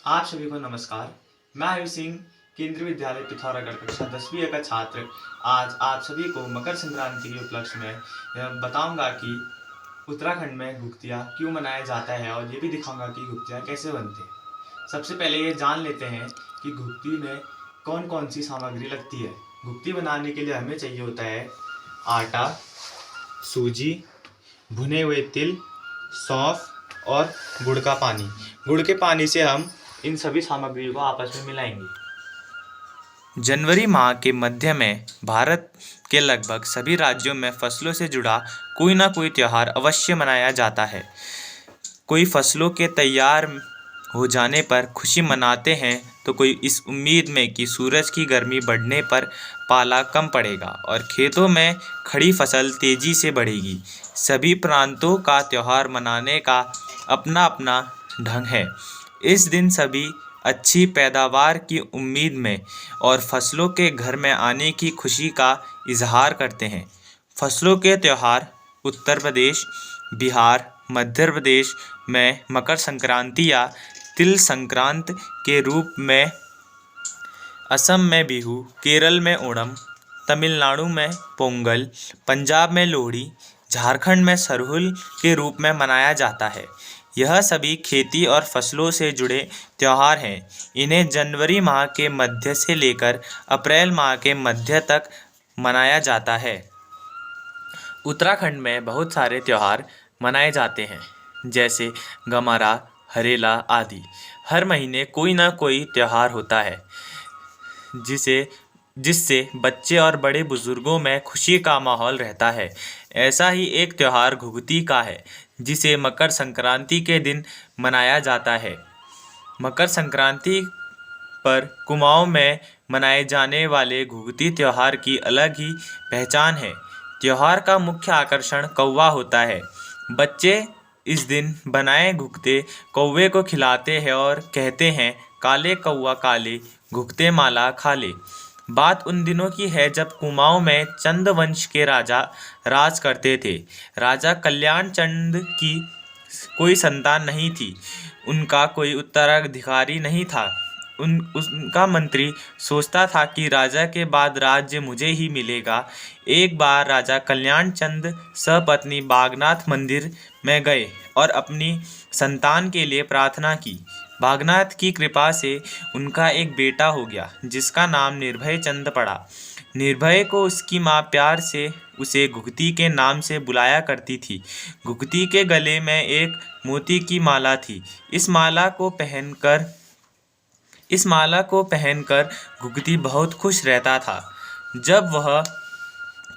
आप सभी को नमस्कार। मैं आयुष सिंह, केंद्रीय विद्यालय पिथौरागढ़ कक्षा 10वीं का छात्र आज आप सभी को मकर संक्रांति के उपलक्ष्य में यह बताऊंगा कि उत्तराखंड में घुघतिया क्यों मनाया जाता है और ये भी दिखाऊंगा कि घुघतिया कैसे बनते हैं। सबसे पहले ये जान लेते हैं कि घुघती में कौन कौन सी सामग्री लगती है। घुघती बनाने के लिए हमें चाहिए होता है आटा, सूजी, भुने हुए तिल, सौंफ और गुड़ का पानी। गुड़ के पानी से हम इन सभी सामग्रियों को आपस में मिलाएंगे। जनवरी माह के मध्य में भारत के लगभग सभी राज्यों में फसलों से जुड़ा कोई ना कोई त्यौहार अवश्य मनाया जाता है। कोई फसलों के तैयार हो जाने पर खुशी मनाते हैं तो कोई इस उम्मीद में कि सूरज की गर्मी बढ़ने पर पाला कम पड़ेगा और खेतों में खड़ी फसल तेजी से बढ़ेगी। सभी प्रांतों का त्यौहार मनाने का अपना अपना ढंग है। इस दिन सभी अच्छी पैदावार की उम्मीद में और फसलों के घर में आने की खुशी का इजहार करते हैं। फसलों के त्यौहार उत्तर प्रदेश, बिहार, मध्य प्रदेश में मकर संक्रांति या तिल संक्रांत के रूप में, असम में बिहू, केरल में ओणम, तमिलनाडु में पोंगल, पंजाब में लोहड़ी, झारखंड में सरहुल के रूप में मनाया जाता है। यह सभी खेती और फसलों से जुड़े त्यौहार हैं। इन्हें जनवरी माह के मध्य से लेकर अप्रैल माह के मध्य तक मनाया जाता है। उत्तराखंड में बहुत सारे त्यौहार मनाए जाते हैं, जैसे गमारा, हरेला आदि। हर महीने कोई ना कोई त्यौहार होता है जिससे बच्चे और बड़े बुजुर्गों में खुशी का माहौल रहता है। ऐसा ही एक त्यौहार घुघती का है, जिसे मकर संक्रांति के दिन मनाया जाता है। मकर संक्रांति पर कुमाऊं में मनाए जाने वाले घुघती त्यौहार की अलग ही पहचान है। त्यौहार का मुख्य आकर्षण कौवा होता है। बच्चे इस दिन बनाए घुघते कौवे को खिलाते हैं और कहते हैं, काले कौवा काले, घुघते माला खा ले। बात उन दिनों की है जब कुमाऊं में चंद वंश के राजा राज करते थे। राजा कल्याण चंद की कोई संतान नहीं थी। उनका कोई उत्तराधिकारी नहीं था। उनका मंत्री सोचता था कि राजा के बाद राज्य मुझे ही मिलेगा। एक बार राजा कल्याण चंद सपत्नी बागनाथ मंदिर में गए और अपनी संतान के लिए प्रार्थना की। बागनाथ की कृपा से उनका एक बेटा हो गया, जिसका नाम निर्भय चंद पड़ा। निर्भय को उसकी माँ प्यार से उसे घुघती के नाम से बुलाया करती थी। घुघती के गले में एक मोती की माला थी। इस माला को पहनकर घुघती बहुत खुश रहता था। जब वह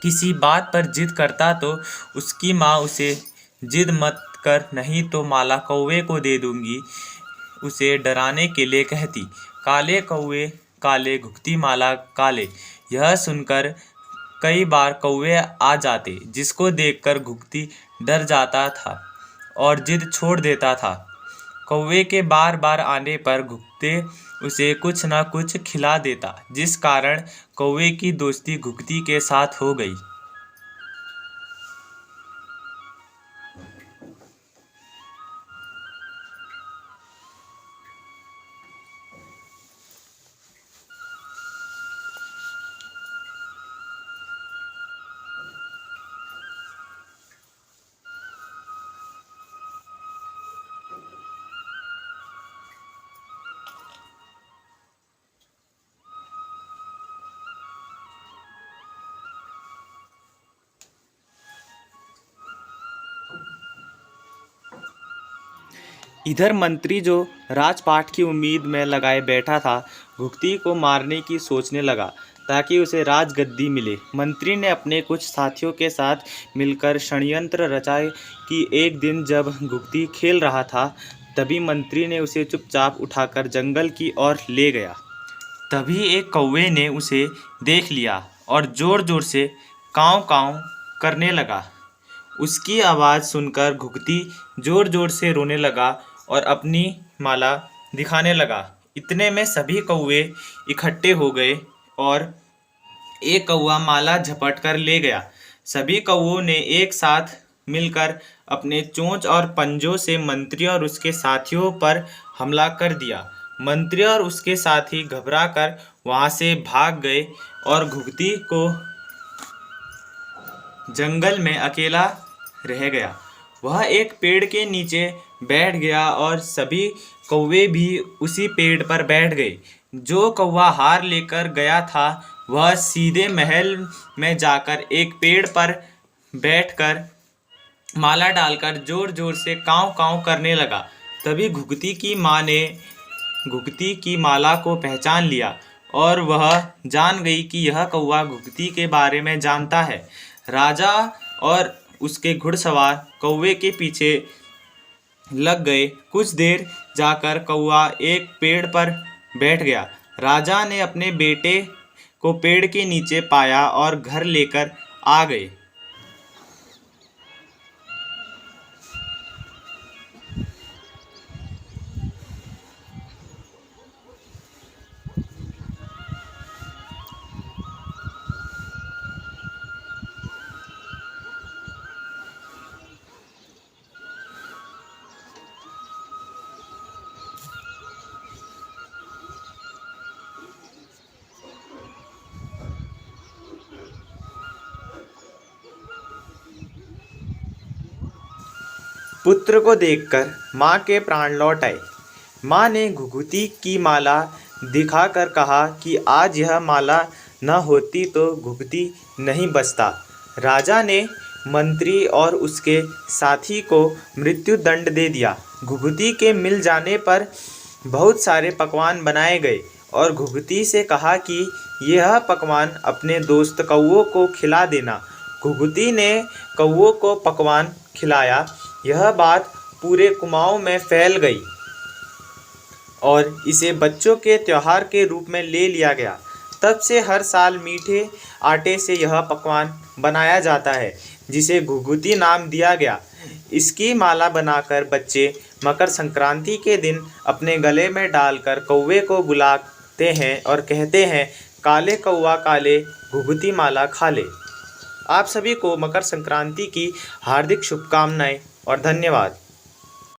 किसी बात पर जिद करता तो उसकी माँ उसे, जिद मत कर, नहीं तो माला कौवे को दे दूंगी, उसे डराने के लिए कहती। काले कौवे काले, घुघती माला काले। यह सुनकर कई बार कौवे आ जाते, जिसको देखकर घुघती डर जाता था और जिद छोड़ देता था। कौवे के बार बार आने पर घुघते उसे कुछ न कुछ खिला देता, जिस कारण कौवे की दोस्ती घुघती के साथ हो गई। इधर मंत्री जो राजपाट की उम्मीद में लगाए बैठा था, घुघती को मारने की सोचने लगा ताकि उसे राजगद्दी मिले। मंत्री ने अपने कुछ साथियों के साथ मिलकर षड्यंत्र रचा कि एक दिन जब घुघती खेल रहा था, तभी मंत्री ने उसे चुपचाप उठाकर जंगल की ओर ले गया। तभी एक कौवे ने उसे देख लिया और जोर जोर से काँव काँव करने लगा। उसकी आवाज़ सुनकर घुघती जोर जोर से रोने लगा और अपनी माला दिखाने लगा। इतने में सभी कौवे इकट्ठे हो गए और एक कौवा माला झपट कर ले गया। सभी कौवों ने एक साथ मिलकर अपने चोंच और पंजों से मंत्री और उसके साथियों पर हमला कर दिया। मंत्री और उसके साथी घबराकर वहां से भाग गए और घुघती को जंगल में अकेला रह गया। वह एक पेड़ के नीचे बैठ गया और सभी कौवे भी उसी पेड़ पर बैठ गए। जो कौवा हार लेकर गया था वह सीधे महल में जाकर एक पेड़ पर बैठकर माला डालकर जोर जोर से काँव काँव करने लगा। तभी घुघती की माँ ने घुघती की माला को पहचान लिया और वह जान गई कि यह कौवा घुघती के बारे में जानता है। राजा और उसके घुड़सवार कौवे के पीछे लग गए। कुछ देर जाकर कौवा एक पेड़ पर बैठ गया। राजा ने अपने बेटे को पेड़ के नीचे पाया और घर लेकर आ गए। पुत्र को देखकर माँ के प्राण लौट आए। माँ ने घुघुती की माला दिखाकर कहा कि आज यह माला न होती तो घुघुती नहीं बचता। राजा ने मंत्री और उसके साथी को मृत्यु दंड दे दिया। घुघुती के मिल जाने पर बहुत सारे पकवान बनाए गए और घुघुती से कहा कि यह पकवान अपने दोस्त कौवों को खिला देना। घुघुती ने कौवों को पकवान खिलाया। यह बात पूरे कुमाऊं में फैल गई और इसे बच्चों के त्योहार के रूप में ले लिया गया। तब से हर साल मीठे आटे से यह पकवान बनाया जाता है जिसे घुघुती नाम दिया गया। इसकी माला बनाकर बच्चे मकर संक्रांति के दिन अपने गले में डालकर कौवे को बुलाते हैं और कहते हैं, काले कौवा काले घुघुती माला खा ले। आप सभी को मकर संक्रांति की हार्दिक शुभकामनाएं और धन्यवाद।